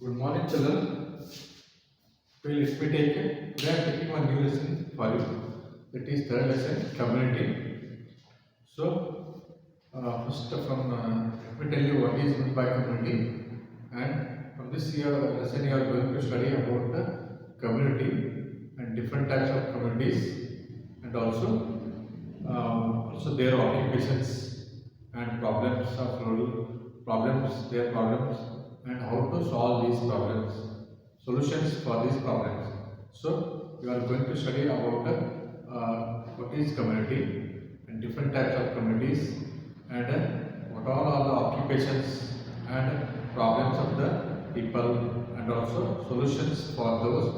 Good morning, children. Today let me take today I am taking one new lesson for you. That is third lesson, community. So first let me tell you what is meant by community. And from this year lesson you are going to study about the community and different types of communities, and also their occupations and problems of rural problems, their problems, and how to solve these problems, solutions for these problems. So you are going to study about what is community and different types of communities, and what all are the occupations and problems of the people, and also solutions for those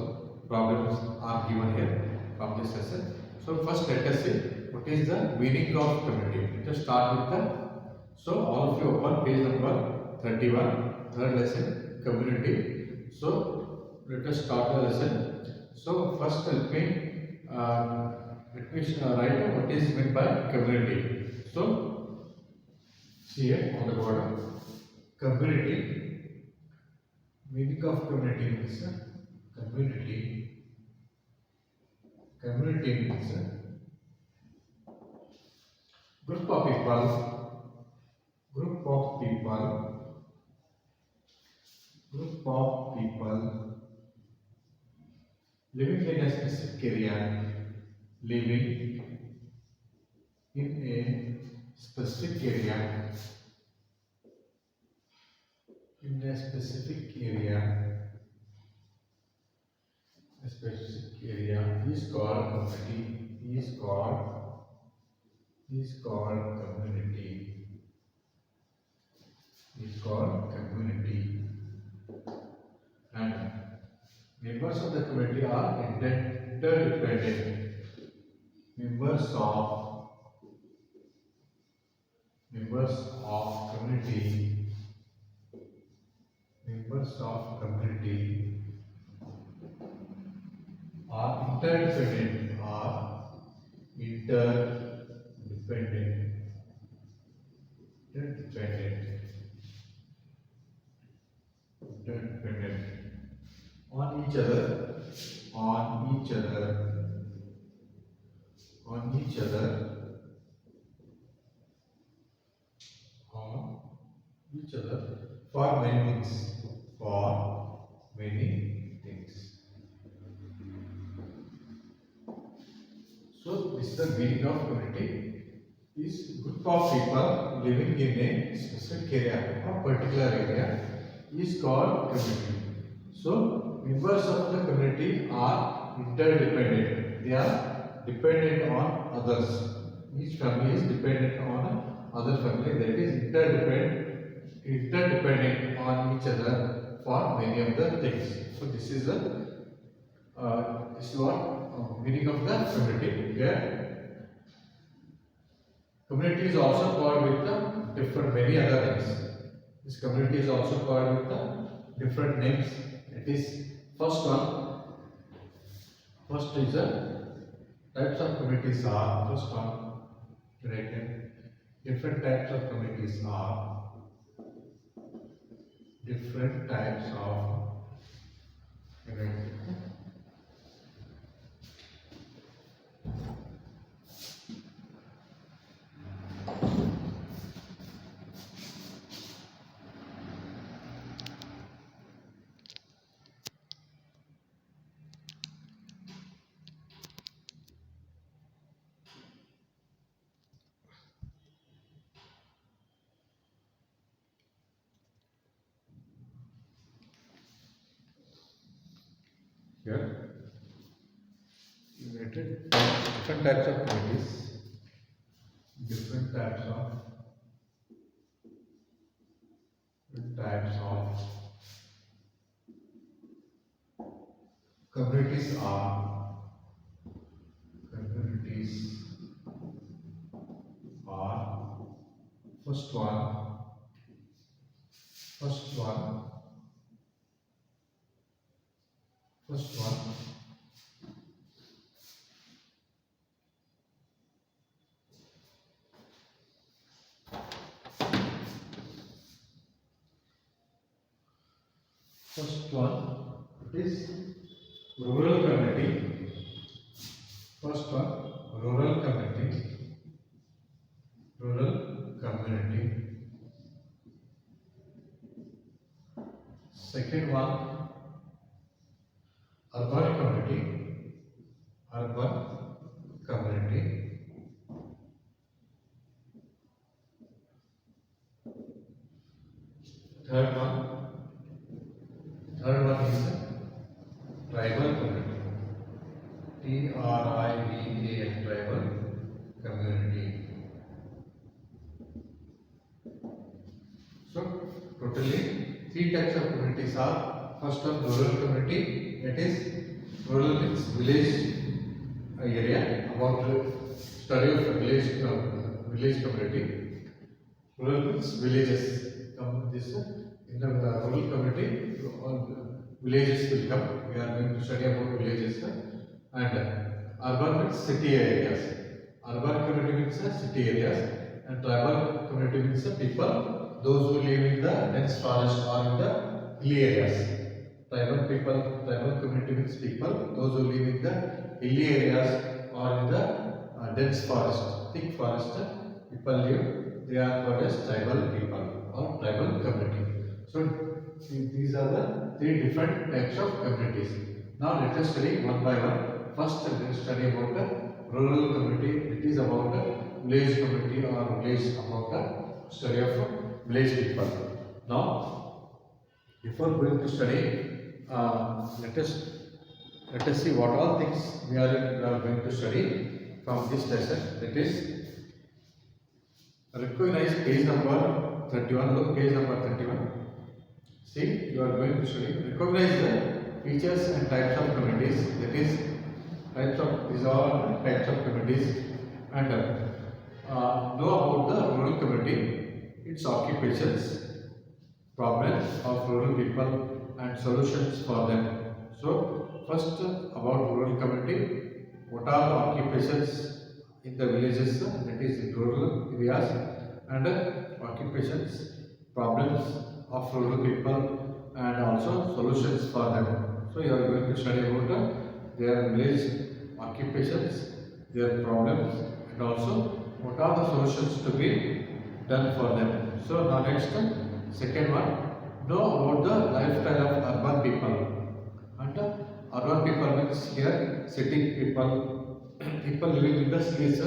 problems are given here from this lesson. So first let us see what is the meaning of community. Let us start with so all of you open page number 31, third lesson, community. So let us start the lesson. So first let me write what is meant by community. So see here on the border, community. Meaning of community means community. Community means group of people. Group of people. Group of people living in a specific area. Living in a specific area. In a specific area. A specific area is called community. Is called community. Is called community. And members of the community are interdependent. Members of community. Members of community are interdependent. Interdependent. Interdependent on each other. On each other. On each other. On each other for many things. For many things. So this is the meaning of community. Is group of people living in a specific area, a particular area, is called community. So members of the community are interdependent. They are dependent on others. Each family is dependent on other family. That is interdependent on each other for many of the things. So this is what meaning of the community here. Community is also called with the different many other names. This community is also called with the different names. It is first one. First is the types of communities are. First one, right here. Different types of communities are. Different types of communities. Here, different types of communities. Different types of communities are. Communities are. First one. First one. First one. First one is rural community. First one, rural community. Rural community. Second one, urban community. Urban community. Third one. Third one is tribal community. TRIBAL, tribal community. So totally three types of communities are. First one, rural community, that is rural means village area, about study of village community. Rural means villages. This in the rural community, all villages will come. We are going to study about villages and urban means city areas. Urban community means city areas, and tribal community means people those who live in the dense forest or in the hilly areas. Tribal community means people those who live in the hilly areas or in the dense forest, thick forest. People live. They are called as tribal people or tribal community. So these are the three different types of communities. Now let us study one by one. First, let us study about the rural community. It is about the village community or village, about the study of village people. Now, before going to study, let us see what all things we are going to study from this lesson. That is, recognize page number 31. Look, page number 31. See, you are going to study. Recognize the features and types of communities. That is, these are all types of communities, and know about the rural community, its occupations, problems of rural people, and solutions for them. So, first about rural community. What are the occupations in the villages? That is in rural areas, and occupations, problems of rural people, and also solutions for them. So you are going to study about their village occupations, their problems, and also what are the solutions to be done for them. So now next, second one, know about the lifestyle of urban people. And urban people means here city people, people living in the cities.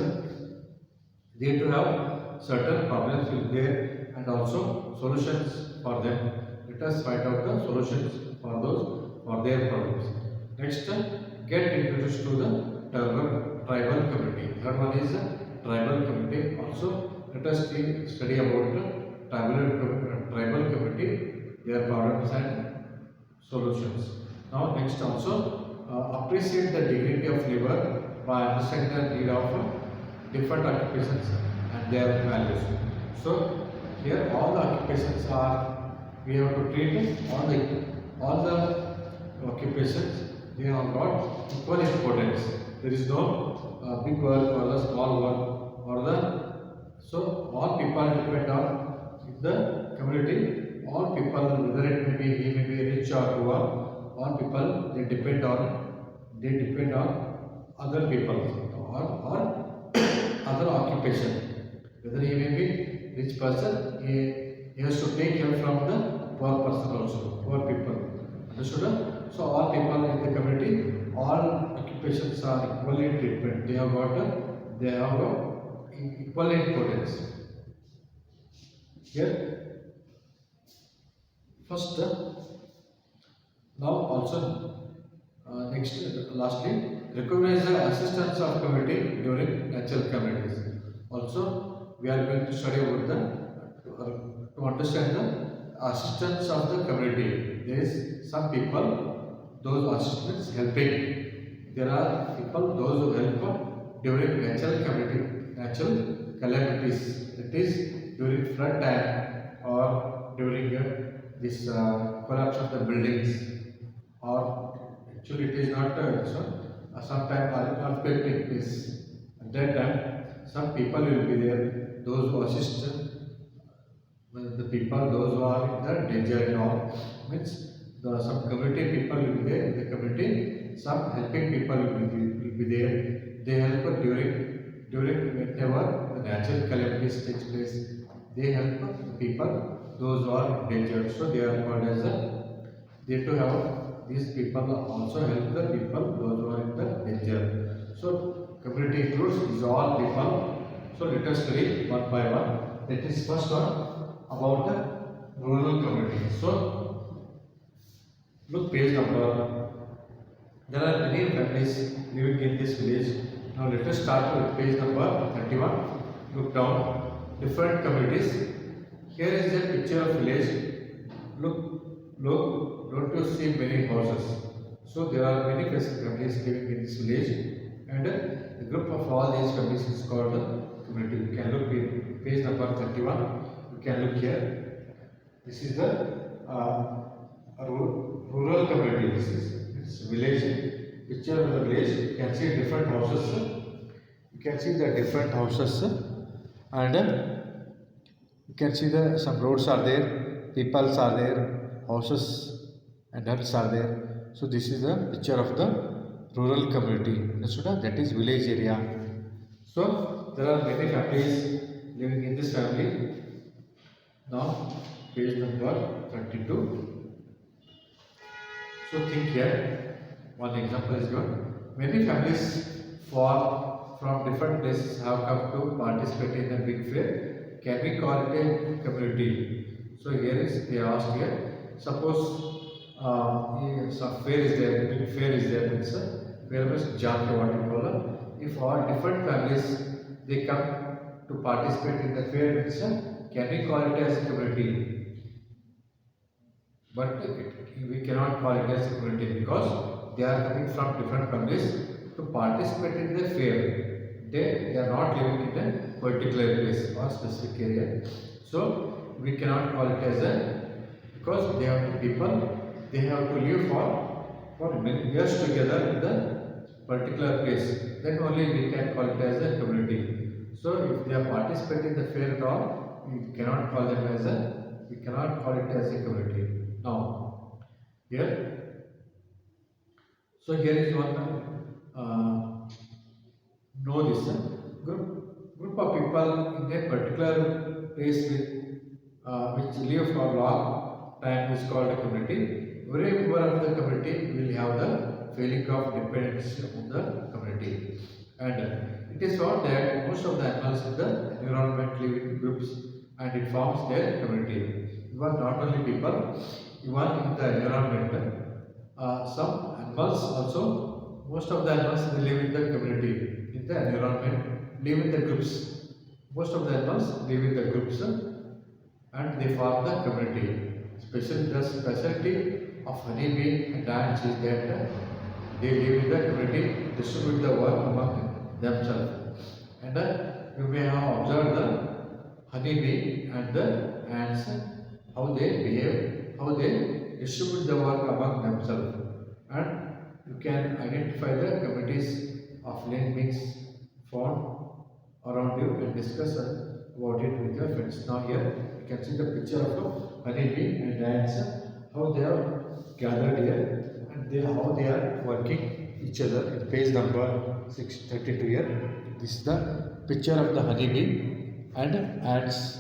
They do have certain problems will there and also solutions for them. Let us find out the solutions for their problems. Next, get introduced to the tribal community. Third one is tribal community. Also, let us study about the tribal community, their problems and solutions. Now, next also appreciate the dignity of labor by understanding the need of different occupations and their values. So, here all the occupations are, we have to treat all the occupations. They have got equal importance. There is no big work or the small work or the, so all people depend on the community. All people, whether it may be he may be rich or poor, all people they depend on other people or other occupation. Whether he may be rich person, he has to take help from the poor person also, poor people. Understood? So all people in the community, all occupations are equally treatment. They have got equal importance. Here, first, now also next, lastly, recognize the assistance of community during natural calamities. Also, we are going to study about to understand the assistance of the community. There is some people, those assistants helping. There are people, those who help during natural calamities. That is during flood time or during this collapse of the buildings, or actually it is not sometimes earthquake take place. At that time, some people will be there, those who assist the people, those who are in the danger and all, means some community people will be there in the community. Some helping people will be there. They help during whenever the natural calamities takes place. They help the people those who are in danger. So they are called as a, they to have these people also help the people those who are in the danger. So community includes is all people. So let us study one by one. That is first one about the rural community. So look page number. There are many families living in this village. Now let us start with page number 31. Look down. Different communities. Here is a picture of village. Look, don't you see many houses? So there are many families living in this village, and the group of all these families is called the community. You can look in page number 31. You can look here. This is the rural community. This is village. Picture of the village. You can see different houses. You can see the different houses, and you can see the some roads are there, peoples are there, houses and huts are there. So this is the picture of the rural community. That is village area. So there are many families living in this family. Now page number 32. So think here. One example is given. Many families from different places have come to participate in a big fair. Can we call it a community? So here is they asked here. Suppose some fair is there, big fair is there. Means fair means jam, what you call it. If all different families they come to participate in the fair, means can we call it as a community? But we cannot call it as a community because they are coming from different families to participate in the fair. They are not living in a particular place or specific area. So we cannot call it as a, because they have to people, they have to live for many years together in the particular place. Then only we can call it as a community. So if they are participating in the fair at all, we cannot call them as a, we cannot call it as a community. Now here, so here is one know this group of people in a particular place with which live for long time is called a community. Every member of the community will have the feeling of dependence on the community, and it is found that most of the animals in the environment live in groups and it forms their community. Even not only people, even in the environment, some animals also, most of the animals they live in the community, in the environment, live in the groups. Most of the animals live in the groups and they form the community. The specialty of honeybee and ants is that they live in the community, distribute the work among themselves. And you may have observed the honeybee and the ants, how they behave, how they distribute the work among themselves. And you can identify the communities of living beings found around you and discuss about it with your friends. Now here you can see the picture of a honeybee and ants, how they are gathered here and how they are working each other. In page number 632 here, this is the picture of the honeybee and ants.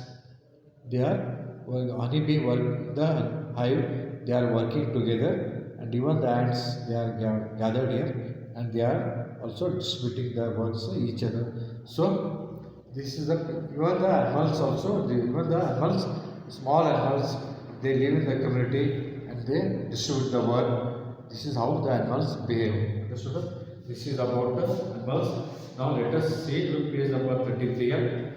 They are honeybee work the hive. They are working together, and even the ants they are gathered here and they are also distributing the works each other. So this is the even the animals also, even the animals, small animals, they live in the community and they distribute the work. This is how the animals behave. Understood? This is about the animals. Now let us see, look page number 33 here.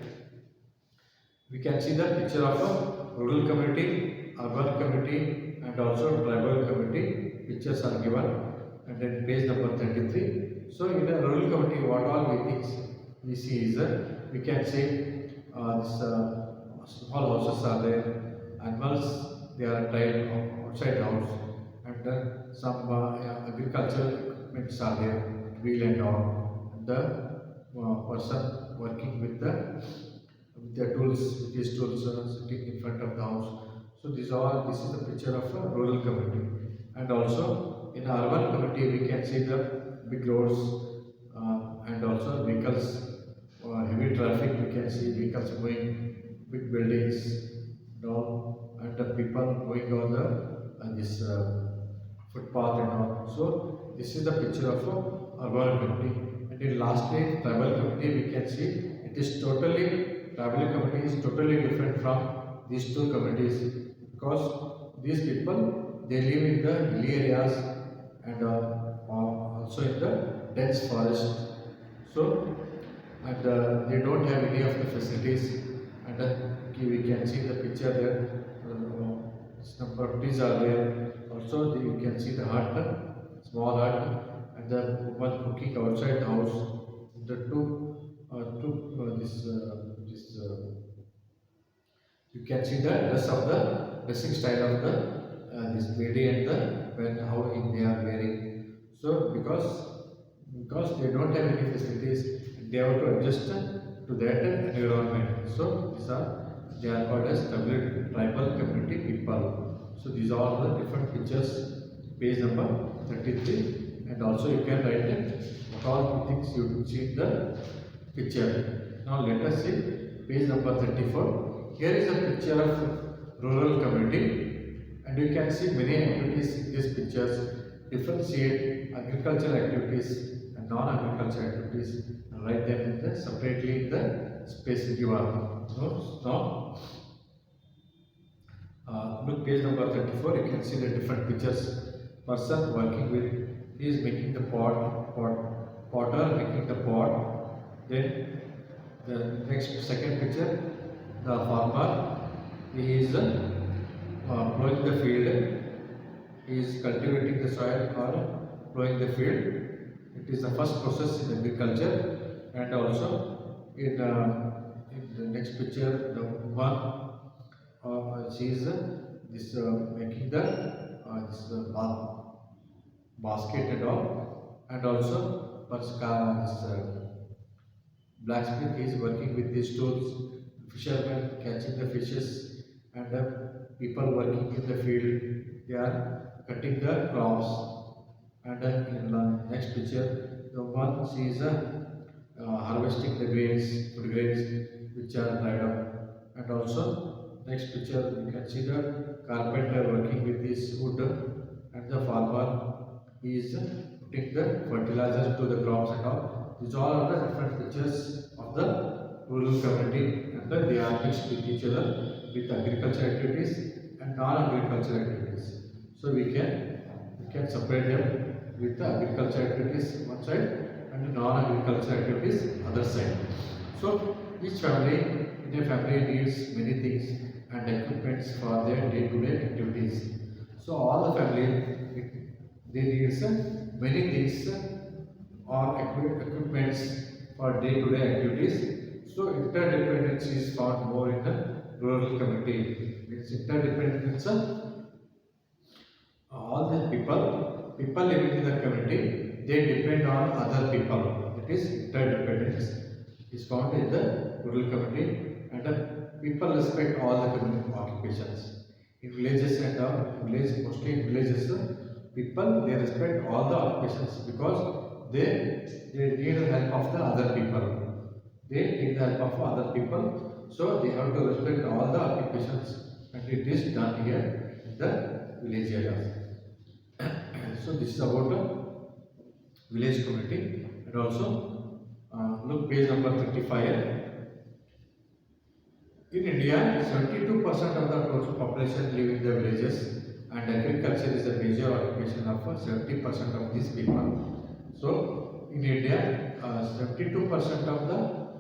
We can see the picture of a rural community, urban community and also tribal community. Pictures are given, and then page number 33. So in a rural community, what all we see is we can say small houses are there, animals they are tied outside house, and some agricultural equipments are there, wheel and all. And the person working with the tools, with his tools sitting in front of the house. So this is the picture of a rural community. And also in urban community we can see the big roads and also vehicles, heavy traffic. We can see vehicles going, big buildings, and all, and the people going on the this footpath and all. So this is the picture of urban community. And in lastly, tribal community, we can see it is totally, tribal community is totally different from these two communities, because these people, they live in the hilly areas and also in the dense forest. So and they don't have any of the facilities. And we can see the picture there. Some properties are there. Also, you can see the hut, small hut, and the woman cooking outside the house. The two this you can see the dress of the dressing style of the this lady and the when how they are wearing. So because they don't have any facilities, they have to adjust to that environment. So these are, they are called as tribal community people. So these are the different pictures, page number 33, and also you can write what all things you see in the picture. Now let us see page number 34. Here is a picture of rural community, and you can see many activities in these pictures. Differentiate agricultural activities and non-agricultural activities, and write them in the, separately in the space given. So now look page number 34. You can see the different pictures. Person working with, he is making the potter making the pot. Then the next second picture, the farmer, he is plowing the field. He is cultivating the soil or plowing the field. It is the first process in agriculture. And also in the next picture, the woman, she is making the basket and all. And also blacksmith is working with these tools. Fishermen catching the fishes, and people working in the field, they are cutting the crops. And in the next picture, the one sees harvesting the grains, food grains which are dried up. And also next picture you can see the carpenter working with this wood, and the farmer, he is putting the fertilizers to the crops and all. These all are the different pictures of the rural community, and they are mixed with each other with agricultural activities and non-agricultural activities. So we can separate them with the agricultural activities one side and non-agricultural activities other side. So each family, in a family, needs many things and equipments for their day-to-day activities. So all the family, they need many things or equipments for day-to-day activities. So interdependence is found more in the rural community. It's interdependence. All the people living in the community, they depend on other people. That is interdependence is found in the rural community, and people respect all the community occupations. In villages and mostly in villages, people, they respect all the occupations because they need the help of the other people. They need the help of other people, so they have to respect all the occupations, and it is done here in the village areas. So this is about the village community. And also look page number 35. In India, 72% of the total population live in the villages, and agriculture is a major occupation of 70% of these people. So in India, 72% of the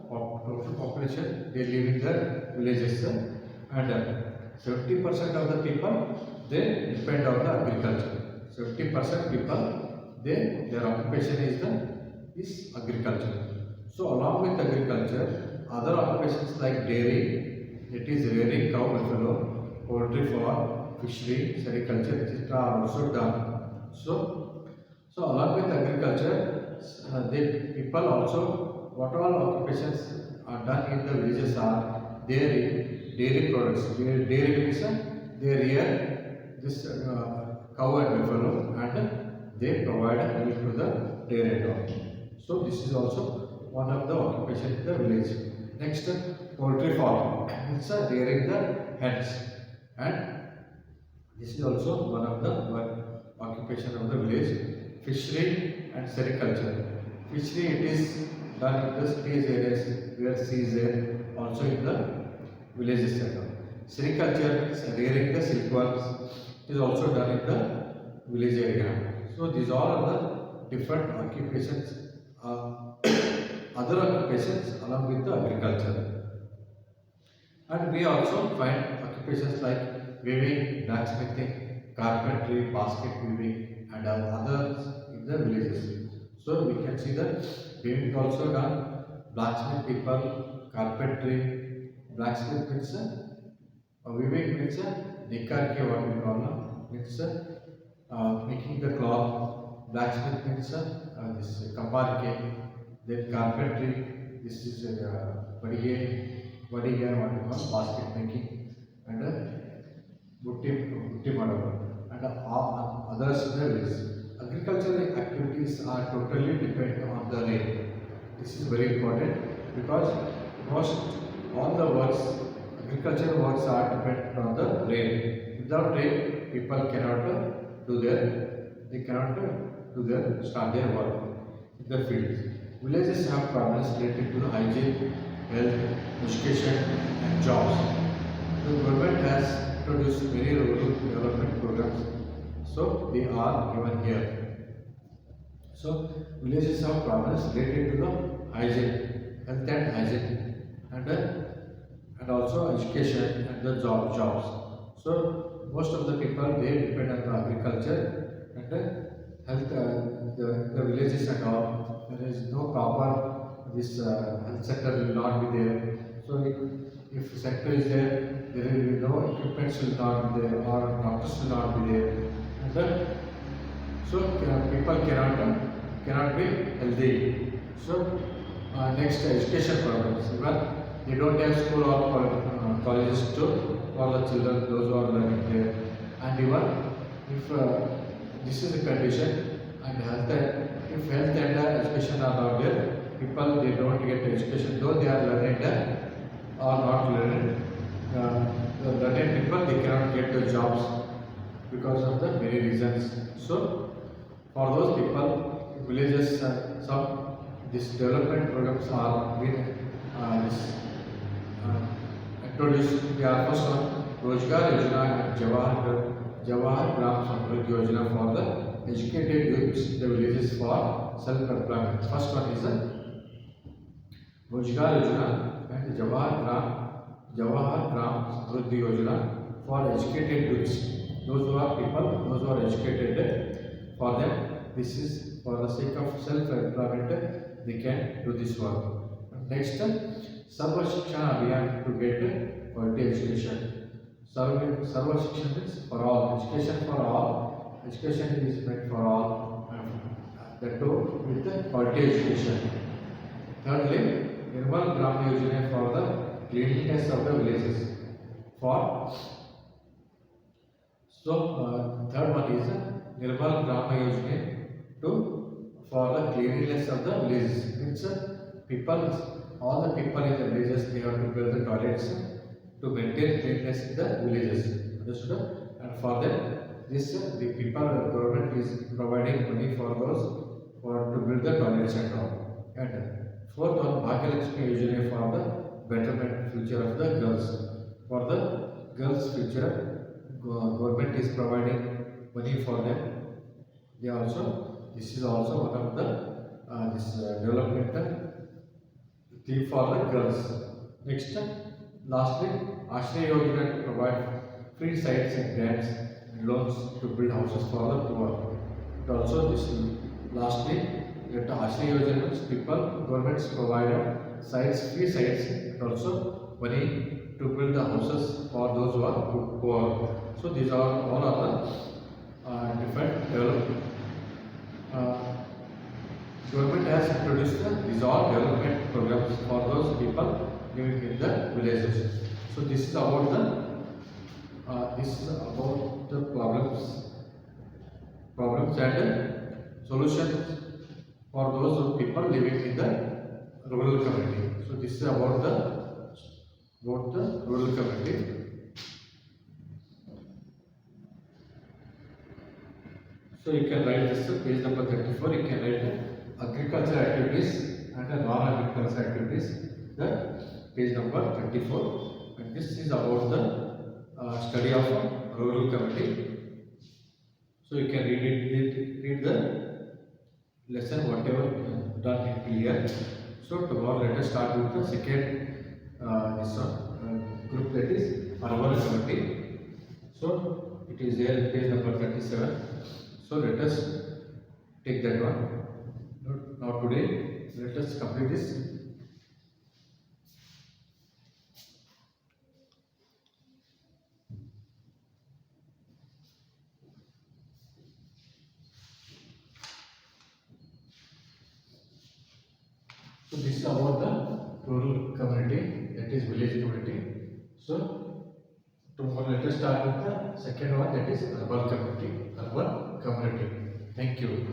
total population, they live in the villages, and 70% of the people, they depend on the agriculture. 70% people, their occupation is agriculture. So along with agriculture, other occupations like dairy, it is rearing cow, buffalo, poultry farm, fishery, sericulture, etc. are also done. So along with agriculture, the people also, what all occupations are done in the villages are dairy products. Dairy means they rear this cow and buffalo, and they provide milk to the dairy dog. So this is also one of the occupation in the village. Next, poultry farm. It's rearing the hens, and this is also one of the occupation of the village. Fishery and sericulture. Fishery, it is done in the stage areas where sea is there, also in the villages center. Sericulture means rearing the silkworms. It is also done in the village area. So these all are the different occupations, other occupations along with the agriculture. And we also find occupations like weaving, blacksmithing, carpentry, basket weaving, and others in the villages. So we can see that weaving is also done, blacksmith people, carpentry, blacksmith means weaving means nikarke, what we call means making the cloth. Blacksmith means this kaparke. Then carpentry, this is badige, what we call basket making, and butti madavu, and others in the village. Agricultural activities are totally dependent on the rain. This is very important because most all the works, agricultural works are dependent on the rain. Without rain, people cannot start their work in the fields. Villages have problems related to the hygiene, health, education, and jobs. The government has introduced many rural development programs, so they are given here. So villages have problems related to the hygiene, health and hygiene, and also education and the jobs. So most of the people, they depend on the agriculture and health, the villages and all. There is no proper this health sector will not be there. So if sector is there, there will be no equipments will not be there, or doctors will not be there. And so people cannot be healthy. So next, education problems. Even they don't have school or colleges for the children, those who are learning there. And even if this is the condition, and if health and education are not there, people, they don't get education, though they are learned or not learned. The learned people, they cannot get the jobs because of the many reasons. So for those people, villages, some these development programs are being introduced. They are first one, Rozgar Yojana and Jawahar Gram Samruddhi Yojana for the educated youths in the villages for self-employment. First one is Rozgar Yojana and Jawahar Gram Samruddhi Yojana for educated youths. Those who are educated, for them this is for the sake of self-employment, they can do this work. Next, Sarva Shikshana Abhiyan to get quality education. Sarva Shikshana means for all, education for all. Education is meant for all, that too with the quality education. Thirdly, Nirmal Gram Yojana for the cleanliness of the villages. Third one is Nirmal Gram Yojana for the cleanliness of the villages. Means all the people in the villages, they have to build the toilets to maintain cleanliness in the villages. Understood? And for them, the people, the government is providing money for those to build the toilets and all. And fourth one, Bhagyalakshmi Yojana for the betterment future of the girls. For the girls' future, government is providing money for them. This is also one of the development theme for the girls. Next, lastly, Ashraya Yojana to provide free sites and grants and loans to build houses for the poor. And also lastly, that Ashraya Yojana means governments provide free sites and also money to build the houses for those who are poor. So these are all of the different development. Government has introduced these all development programs for those people living in the villages. So this is about the problems problems and solutions for those people living in the rural community. So this is about the rural community. So you can write this page number 34. You can write the agricultural activities and the non-agricultural activities. The page number 34. And this is about the study of rural community. So you can read the lesson whatever done in here. So tomorrow let us start with the second group, that is urban community. So it is there in page number 37. So let us take that one. Now today let us complete this. So this is about the rural community, that is village community. So tomorrow let us start with the second one, that is urban community. Urban community. Thank you.